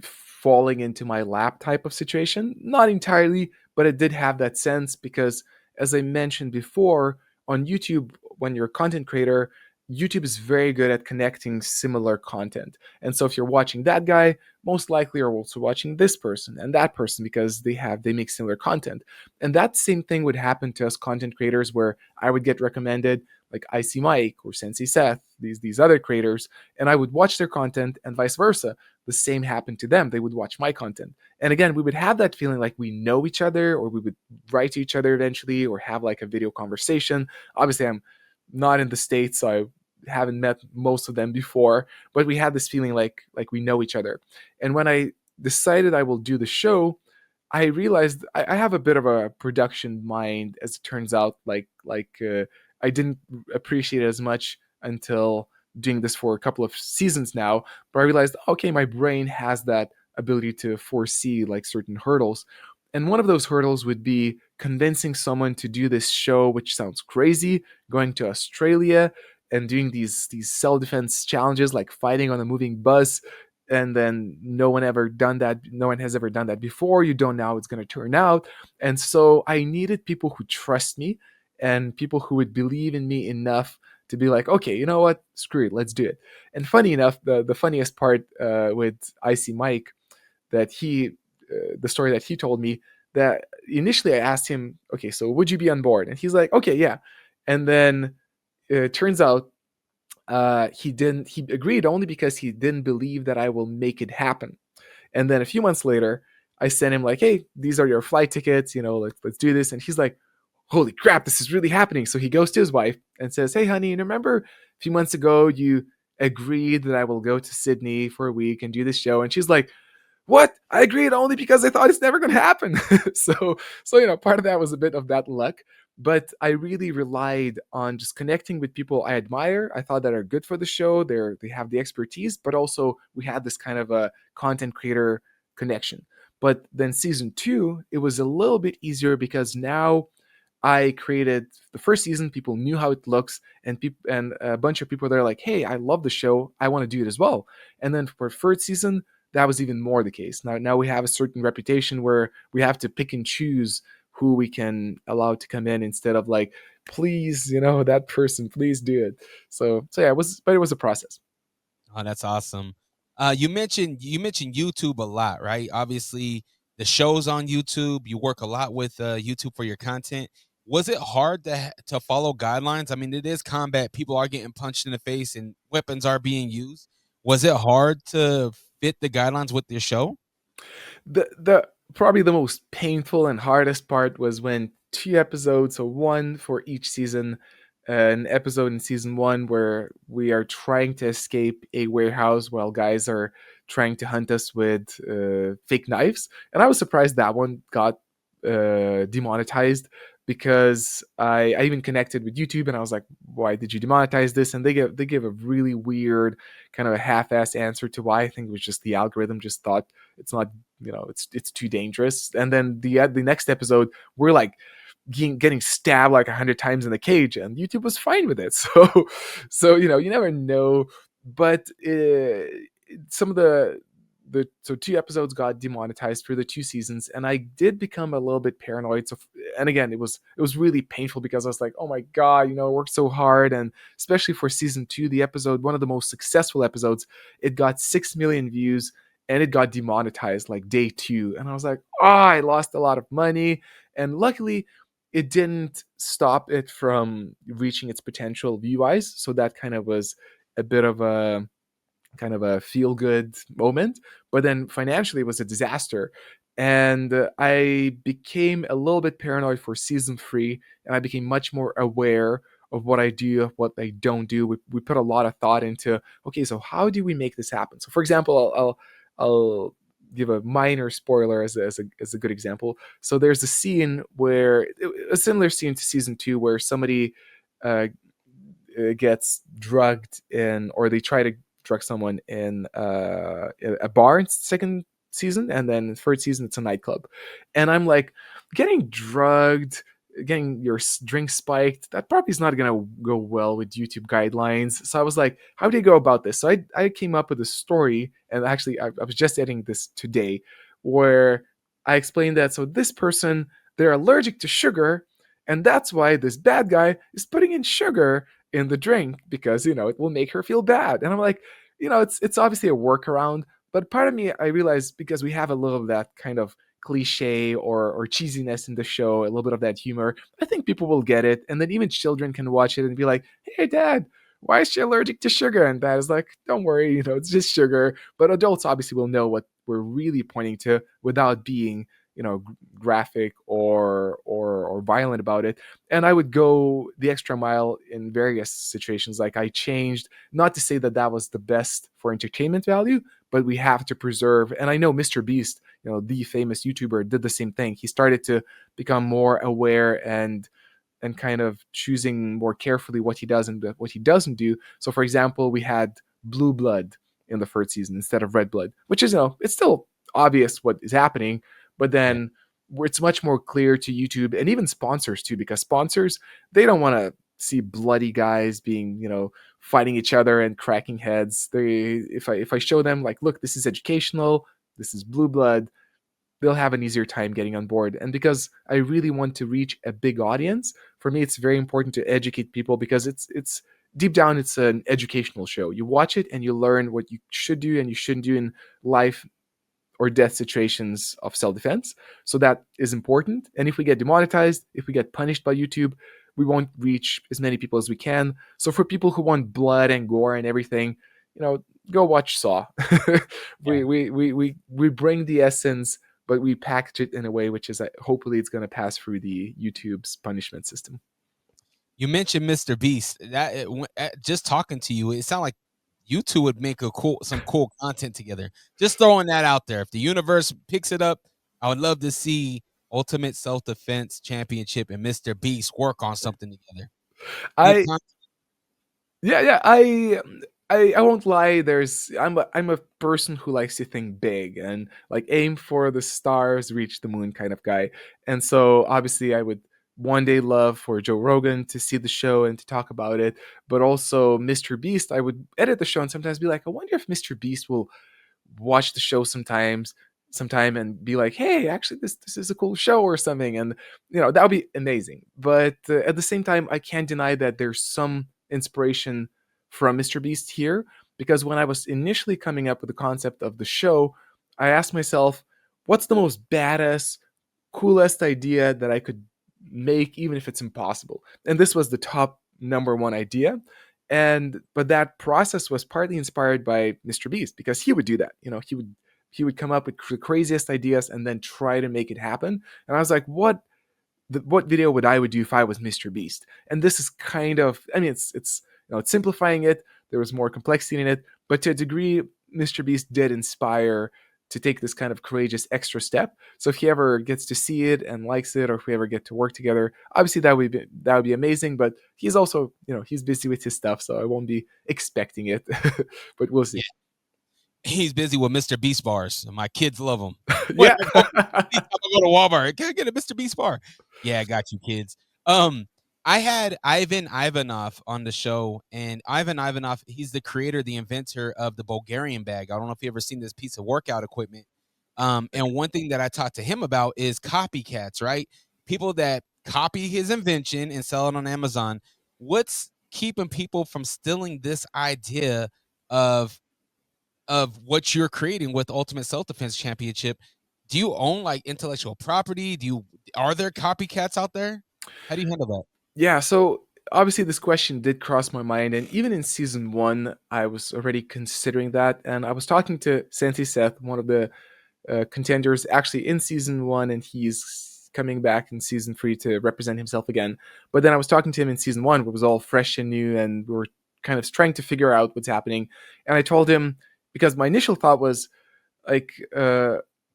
falling into my lap type of situation. Not entirely, but it did have that sense because, as I mentioned before, on YouTube, when you're a content creator, YouTube is very good at connecting similar content. And so if you're watching that guy, most likely you're also watching this person and that person because they make similar content. And that same thing would happen to us content creators where I would get recommended like Icy Mike or Sensei Seth, these other creators, and I would watch their content and vice versa. The same happened to them. They would watch my content. And again, we would have that feeling like we know each other, or we would write to each other eventually, or have like a video conversation. Obviously, I'm not in the States, so I haven't met most of them before, but we had this feeling like we know each other. And when I decided I will do the show, I realized I have a bit of a production mind, as it turns out. I didn't appreciate it as much until doing this for a couple of seasons now. But I realized, okay, my brain has that ability to foresee like certain hurdles. And one of those hurdles would be convincing someone to do this show, which sounds crazy, going to Australia and doing these self-defense challenges like fighting on a moving bus, and then no one has ever done that before. You don't know how it's going to turn out. And so I needed people who trust me and people who would believe in me enough to be like, okay, you know what, screw it, let's do it. And funny enough, the funniest part with Icy Mike, that the story that he told me, that initially I asked him, okay, so would you be on board? And he's like, okay, yeah. And then it turns out he didn't. He agreed only because he didn't believe that I will make it happen. And then a few months later, I sent him like, "Hey, these are your flight tickets. Let's do this." And he's like, "Holy crap, this is really happening!" So he goes to his wife and says, "Hey, honey, you remember a few months ago you agreed that I will go to Sydney for a week and do this show?" And she's like, what? I agreed only because I thought it's never going to happen. So part of that was a bit of that luck, but I really relied on just connecting with people I admire. I thought that are good for the show. They have the expertise, but also we had this kind of a content creator connection. But then season 2, it was a little bit easier because now I created the first season. People knew how it looks, and a bunch of people, they're like, "Hey, I love the show. I want to do it as well." And then for third season, that was even more the case. Now we have a certain reputation where we have to pick and choose who we can allow to come in instead of like, please, that person, please do it. So yeah, it was a process. Oh, that's awesome. You mentioned YouTube a lot, right? Obviously, the shows on YouTube. You work a lot with YouTube for your content. Was it hard to follow guidelines? I mean, it is combat. People are getting punched in the face, and weapons are being used. Was it hard to fit the guidelines with your show? The probably the most painful and hardest part was when 2 episodes, so one for each season, an episode in season 1 where we are trying to escape a warehouse while guys are trying to hunt us with fake knives, and I was surprised that one got demonetized because I even connected with YouTube and I was like, why did you demonetize this? And they give a really weird kind of a half-ass answer to why. I think it was just the algorithm just thought it's not, it's too dangerous. And then the next episode, we're like getting stabbed like 100 times in the cage, and YouTube was fine with it. So you never know. But some of the so 2 episodes got demonetized for the 2 seasons, and I did become a little bit paranoid. So, and again, it was really painful because I was like, oh my god, I worked so hard, and especially for season 2, the episode, one of the most successful episodes, it got 6 million views, and it got demonetized like day 2, and I was like, oh, I lost a lot of money, and luckily it didn't stop it from reaching its potential view wise. So that kind of was a bit of a kind of a feel good moment. But then financially, it was a disaster. And I became a little bit paranoid for season 3, and I became much more aware of what I do, of what I don't do. We put a lot of thought into, okay, so how do we make this happen? So, for example, I'll give a minor spoiler as a good example. So there's a scene where a similar scene to season 2 where somebody uh, gets drugged in, or they try to drug someone in a bar in second season, and then third season it's a nightclub. And I'm like, getting drugged, getting your drink spiked, that probably is not gonna go well with YouTube guidelines. So I was like, how do you go about this? So I came up with a story, and actually I was just editing this today, where I explained that, so this person, they're allergic to sugar, and that's why this bad guy is putting in sugar in the drink because it will make her feel bad. And I'm like, it's obviously a workaround, but part of me, I realized, because we have a little of that kind of cliche or cheesiness in the show, a little bit of that humor, I think people will get it, and then even children can watch it and be like, hey dad, why is she allergic to sugar? And dad is like, don't worry, it's just sugar. But adults obviously will know what we're really pointing to without being graphic or violent about it. And I would go the extra mile in various situations. Like, I changed, not to say that that was the best for entertainment value, but we have to preserve. And I know Mr. Beast, the famous YouTuber, did the same thing. He started to become more aware and kind of choosing more carefully what he does and what he doesn't do. So, for example, we had blue blood in the first season instead of red blood, which is, it's still obvious what is happening, but Yeah. then it's much more clear to YouTube and even sponsors too, because sponsors, they don't want to see bloody guys being, fighting each other and cracking heads. If I show them, like, look, this is educational, this is blue blood, they'll have an easier time getting on board. And because I really want to reach a big audience, for me it's very important to educate people, because it's deep down, it's an educational show. You watch it and you learn what you should do and you shouldn't do in life or death situations of self-defense. So that is important. And if we get demonetized, if we get punished by YouTube, we won't reach as many people as we can. So for people who want blood and gore and everything, go watch Saw. Yeah. We bring the essence, but we package it in a way which is, hopefully it's going to pass through the YouTube's punishment system. You mentioned Mr. Beast. Just talking to you, it sounded like you two would make some cool content together. Just throwing that out there. If the universe picks it up, I would love to see Ultimate Self Defense Championship and Mr. Beast work on something together. Good I content. yeah, I won't lie. I'm a person who likes to think big and like aim for the stars, reach the moon kind of guy. And so obviously I would one day love for Joe Rogan to see the show and to talk about it, but also Mr. Beast. I would edit the show and sometimes be like, I wonder if Mr. Beast will watch the show sometime and be like, hey, actually this is a cool show or something, and that would be amazing. But at the same time, I can't deny that there's some inspiration from Mr. Beast here, because when I was initially coming up with the concept of the show, I asked myself, what's the most badass, coolest idea that I could make, even if it's impossible? And this was the top number one idea. And but that process was partly inspired by Mr. Beast, because he would do that. He would come up with the craziest ideas and then try to make it happen. And I was like, what video would I would do if I was Mr. Beast? And this is kind of, I mean, it's simplifying it. There was more complexity in it, but to a degree, Mr. Beast did inspire to take this kind of courageous extra step. So if he ever gets to see it and likes it, or if we ever get to work together, obviously that would be amazing. But he's also, he's busy with his stuff, so I won't be expecting it. But we'll see. Yeah, he's busy with Mr. Beast bars. My kids love him. When Yeah. I go, anytime I go to Walmart, can I get a Mr. Beast bar? Yeah, I got you, kids. Um, I had Ivan Ivanov on the show, and Ivan Ivanov, he's the creator, the inventor of the Bulgarian bag. I don't know if you ever seen this piece of workout equipment. And one thing that I talked to him about is copycats, right? People that copy his invention and sell it on Amazon. What's keeping people from stealing this idea of what you're creating with Ultimate Self Defense Championship? Do you own like intellectual property? Are there copycats out there? How do you handle that? Yeah, so obviously this question did cross my mind, and even in season one, I was already considering that. And I was talking to Sensei Seth, one of the contenders, actually in season one, and he's coming back in season three to represent himself again. But then I was talking to him in season one, it was all fresh and new, and we were kind of trying to figure out what's happening. And I told him, because my initial thought was like,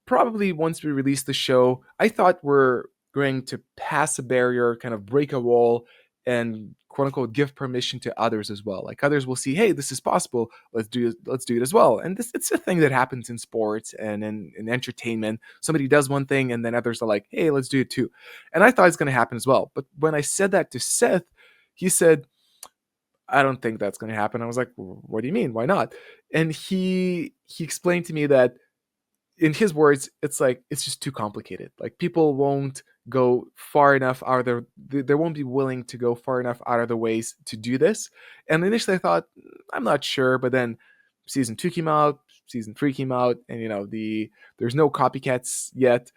probably once we release the show, I thought we're going to pass a barrier, kind of break a wall, and quote unquote give permission to others as well. Like others will see, hey, this is possible. Let's do it as well. And it's a thing that happens in sports and in entertainment. Somebody does one thing and then others are like, hey, let's do it too. And I thought it's going to happen as well. But when I said that to Seth, he said, I don't think that's going to happen. I was like, what do you mean? Why not? And he explained to me that, in his words, it's like it's just too complicated. Like people won't go far enough out of they won't be willing to go far enough out of their ways to do this. And initially I thought, I'm not sure, but then season 2 came out, season 3 came out, and there's no copycats yet.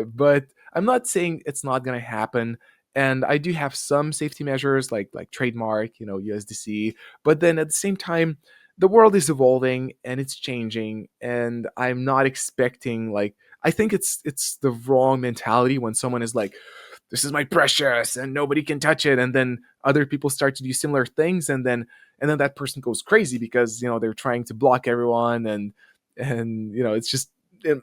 But I'm not saying it's not going to happen. And I do have some safety measures like trademark, USDC, but then at the same time, the world is evolving and it's changing, and I'm not expecting, like, I think it's the wrong mentality when someone is like, this is my precious and nobody can touch it, and then other people start to do similar things, and then that person goes crazy because they're trying to block everyone, and it's just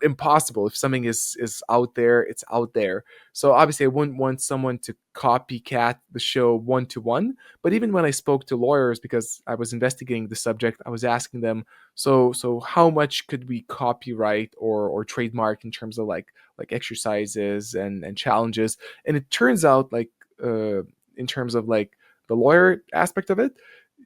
impossible. If something is out there, it's out there. So obviously I wouldn't want someone to copycat the show one to one. But even when I spoke to lawyers, because I was investigating the subject, I was asking them, so how much could we copyright or trademark in terms of like exercises and challenges? And it turns out, like, in terms of like the lawyer aspect of it,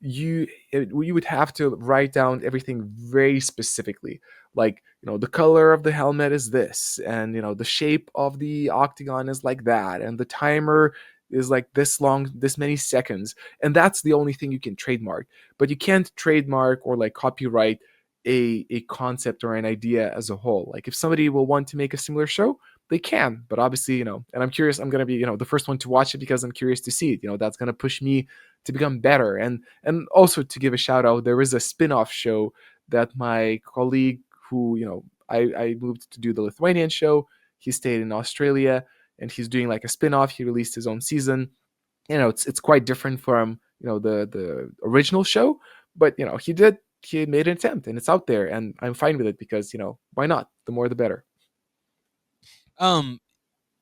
you would have to write down everything very specifically, like, the color of the helmet is this, and the shape of the octagon is like that, and the timer is like this long, this many seconds, and that's the only thing you can trademark. But you can't trademark or like copyright a concept or an idea as a whole. Like if somebody will want to make a similar show, they can, but obviously, and I'm curious, I'm going to be the first one to watch it because I'm curious to see it. That's going to push me to become better. And also, to give a shout out, there is a spin-off show that my colleague, who I moved to do the Lithuanian show, he stayed in Australia, and he's doing like a spin-off. He released his own season. It's quite different from the original show, but he did he made an attempt, and it's out there, and I'm fine with it because why not? The more, the better. Um,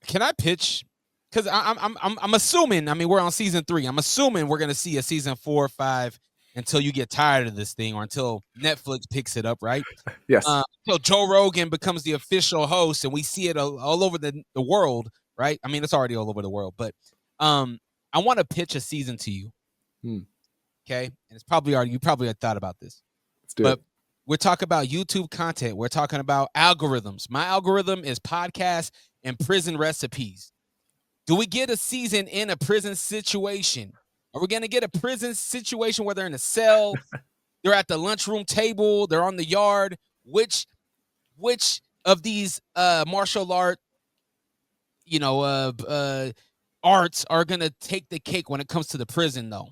can I pitch? Because I'm assuming. I mean, we're on season 3. I'm assuming we're gonna see a season 4 or 5 until you get tired of this thing, or until Netflix picks it up, right? Yes. Until Joe Rogan becomes the official host, and we see it all over the world, right? I mean, it's already all over the world, but um, I want to pitch a season to you, Hmm. okay? And it's probably already you probably had thought about this, Let's do but it. we're talking about YouTube content. We're talking about algorithms. My algorithm is podcasts and prison recipes. Do we get a season in a prison situation? Are we going to get a prison situation where they're in a cell, they're at the lunchroom table, they're on the yard? Which of these martial art, you know, arts are going to take the cake when it comes to the prison, though?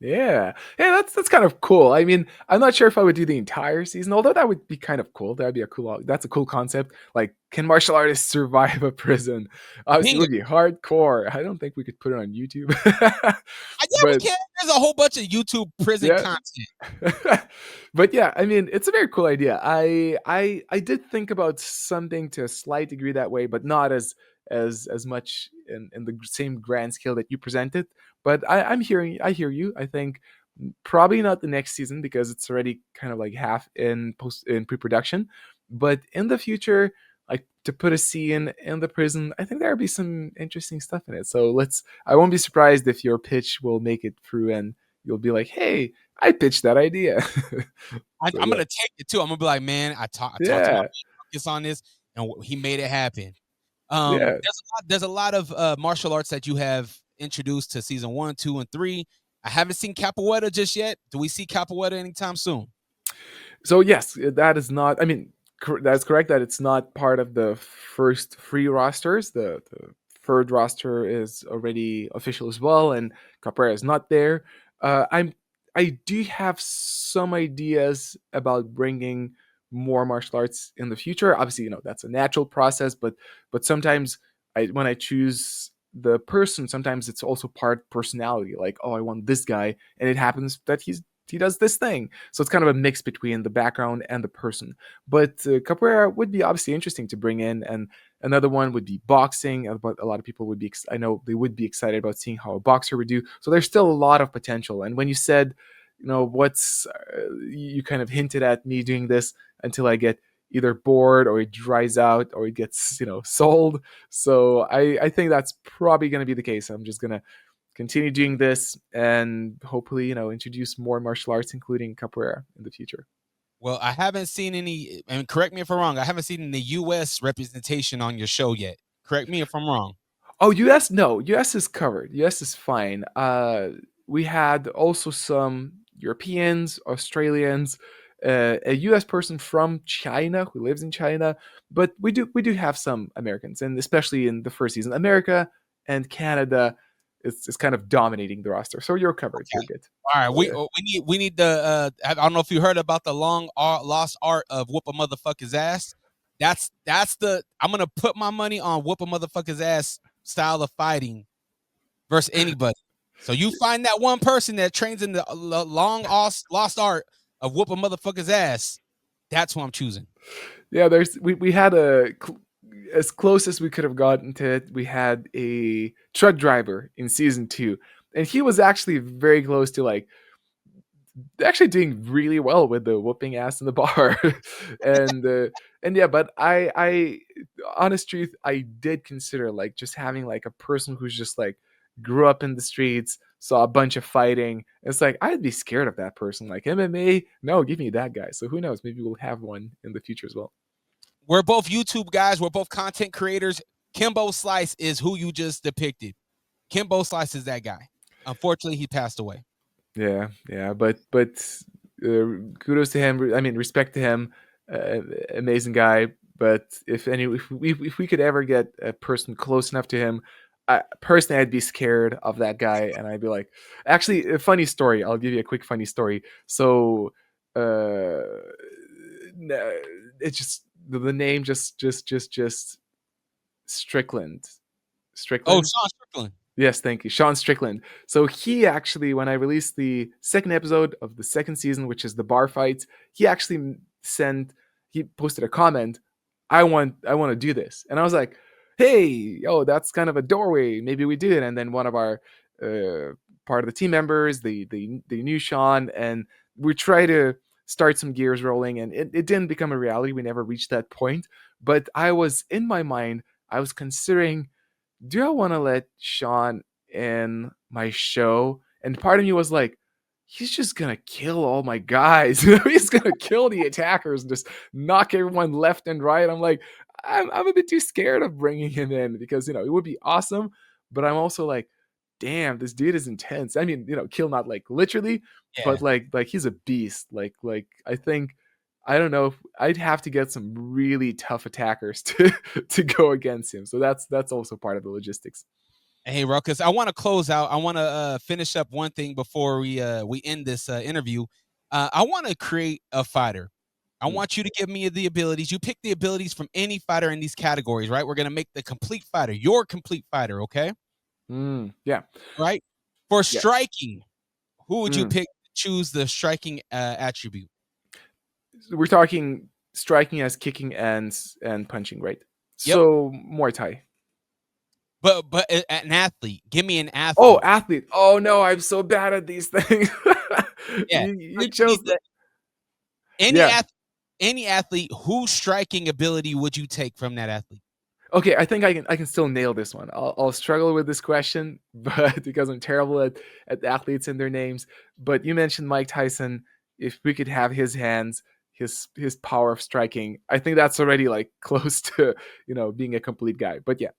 Yeah, that's kind of cool. I mean, I'm not sure if I would do the entire season, although that would be kind of cool. That'd be a cool. That's a cool concept. Like, can martial artists survive a prison? Obviously, it Bingo. would be hardcore. I don't think we could put it on YouTube, Yeah, we but can. There's a whole bunch of YouTube prison yeah. content. But yeah, I mean, it's a very cool idea. I did think about something to a slight degree that way, but not as much in the same grand scale that you presented. But I hear you. I think probably not the next season because it's already kind of like half in pre-production. But in the future, like to put a scene in the prison, I think there'll be some interesting stuff in it. So I won't be surprised if your pitch will make it through and you'll be like, hey, I pitched that idea. So I'm yeah, gonna take it too. I'm gonna be like, man, I talked to my yeah, man Marcus on this, and he made it happen. yeah. There's a lot of martial arts that you have introduced to season 1, 2, and 3. I haven't seen capoeira just yet. Do we see capoeira anytime soon? So yes, that is not. I mean, that's correct. That it's not part of the first 3 rosters. The third roster is already official as well, and Caprera is not there. I'm. I do have some ideas about bringing more martial arts in the future. Obviously, that's a natural process, but sometimes when I choose the person, sometimes it's also part personality. Like, oh, I want this guy, and it happens that he does this thing. So it's kind of a mix between the background and the person. But capoeira would be obviously interesting to bring in, and another one would be boxing. But a lot of people would be, I know they would be excited about seeing how a boxer would do. So there's still a lot of potential. And when you said, what's you kind of hinted at me doing this until I get either bored or it dries out or it gets sold. So I think that's probably going to be the case. I'm just going to continue doing this and hopefully introduce more martial arts including capoeira in the future. Well, I haven't seen any, and correct me if I'm wrong. I haven't seen the U.S. representation on your show yet. Correct me if I'm wrong. Oh, us, no, us is covered, us is fine. We had also some Europeans, Australians, a US person from China who lives in China, but we do have some Americans, and especially in the first season, America and Canada is kind of dominating the roster, so you're covered, you're Okay. good. All right, So yeah. we need the. I don't know if you heard about the long lost art of whoop a motherfucker's ass. That's the. I'm gonna put my money on whoop a motherfucker's ass style of fighting versus anybody. So you find that one person that trains in the long lost art of whoop a motherfucker's ass. That's who I'm choosing. Yeah, we had as close as we could have gotten to it. We had a truck driver in season 2, and he was actually very close to like actually doing really well with the whooping ass in the bar. And yeah, but I honest truth, I did consider like just having like a person who's just like grew up in the streets, saw a bunch of fighting. It's like I'd be scared of that person. Like MMA, no, give me that guy. So who knows, maybe we'll have one in the future as well. We're both YouTube guys. We're both content creators. Kimbo Slice is who you just depicted. Kimbo Slice is that guy. Unfortunately, he passed away. Yeah, but kudos to him. I mean, respect to him. Amazing guy. But if we could ever get a person close enough to him, personally, I'd be scared of that guy, and I'd be like, actually, a funny story. I'll give you a quick funny story. So, it's just the name just Strickland. Oh, Strickland. Sean Strickland. Yes, thank you. Sean Strickland. So he actually, when I released the second episode of the second season, which is the bar fights, he actually he posted a comment, I want to do this. And I was like, hey, oh, that's kind of a doorway. Maybe we do it. And then one of our part of the team members, the new Sean, and we try to start some gears rolling, and it didn't become a reality. We never reached that point. But I was in my mind, I was considering, do I want to let Sean in my show? And part of me was like, he's just gonna kill all my guys. He's gonna kill the attackers and just knock everyone left and right. I'm like, I'm a bit too scared of bringing him in because it would be awesome, but I'm also like, damn, this dude is intense. I mean, kill not like literally, Yeah. but like he's a beast. Like I think, I don't know, if I'd have to get some really tough attackers to go against him. So that's also part of the logistics. Hey, Rokas, I want to close out. I want to finish up one thing before we end this interview. I want to create a fighter. I Mm. want you to give me the abilities. You pick the abilities from any fighter in these categories, right? We're gonna make the complete fighter, your complete fighter, okay? Yeah. Right? For Yeah. striking, who would you Mm. pick to choose the striking attribute? We're talking striking as kicking and punching, right? Yep. So Muay Thai. But an athlete. Give me an Oh, athlete. athlete. Oh no, I'm so bad at these things. Yeah. You So you need chose the. any Yeah. athlete, any athlete, whose striking ability would you take from that athlete? Okay, I think I can still nail this one. I'll struggle with this question, but because I'm terrible at athletes and their names. But you mentioned Mike Tyson. If we could have his hands, his power of striking, I think that's already like close to being a complete guy. But yeah,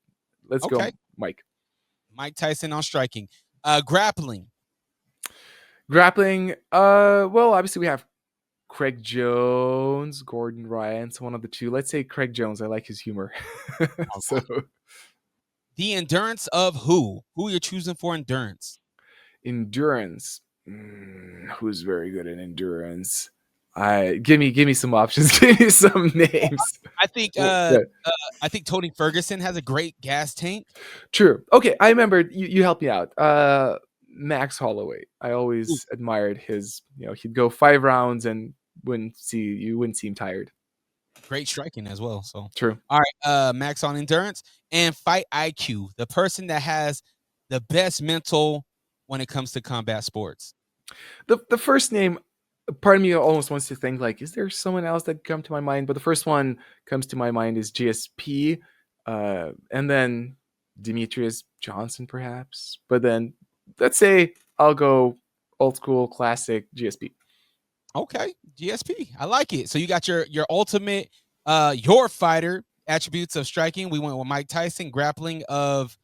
let's go, Okay. Mike. Mike Tyson on striking. Grappling. Grappling. Well, obviously we have Craig Jones, Gordon Ryan. So one of the two. Let's say Craig Jones. I like his humor. All So right. The endurance of who? Who you're choosing for endurance? endurance. Who's very good at endurance? I give me some options. Give me some names. I think Well, yeah, I think Tony Ferguson has a great gas tank. true. Okay, I remember you helped me out. Max Holloway. I Ooh, always admired his. He'd go 5 rounds and you wouldn't see him tired. great striking as well. So, True. all right, Max on endurance and fight IQ, the person that has the best mental when it comes to combat sports. The first name, part of me almost wants to think like, is there someone else that come to my mind? But the first one comes to my mind is GSP, and then Demetrius Johnson, perhaps. But then let's say I'll go old school classic GSP. Okay, GSP. I like it. So you got your ultimate your fighter attributes of striking. We went with Mike Tyson, grappling of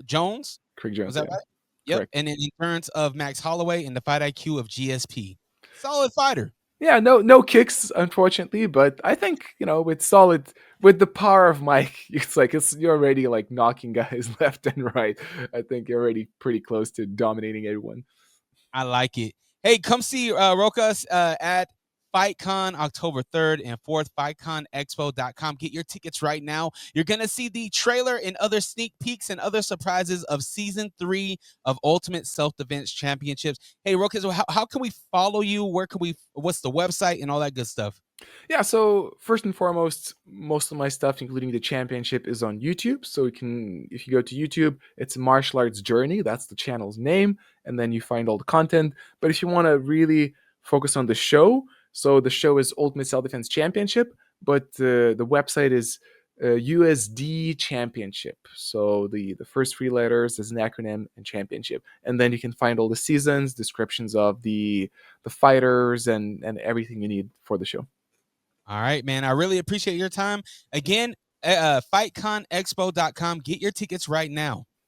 Jones. Craig Was Jones, that yeah, right? Yep. correct. And then endurance of Max Holloway and the fight IQ of GSP. Solid fighter. Yeah, no kicks, unfortunately, but I think with solid, with the power of Mike, you're already like knocking guys left and right. I think you're already pretty close to dominating everyone. I like it. Hey, come see Rokas at FightCon October 3rd and 4th, FightConExpo.com. Get your tickets right now. You're going to see the trailer and other sneak peeks and other surprises of season 3 of Ultimate Self-Defense Championships. Hey, Rokas, how can we follow you? What's the website and all that good stuff? Yeah, so first and foremost, most of my stuff, including the championship, is on YouTube. So if you go to YouTube, it's Martial Arts Journey. That's the channel's name, and then you find all the content. But if you want to really focus on the show, so the show is Ultimate Self Defense Championship, but the website is USD Championship. So the first 3 letters is an acronym, and championship, and then you can find all the seasons, descriptions of the fighters, and everything you need for the show. All right, man. I really appreciate your time. Again, FightConExpo.com. Get your tickets right now.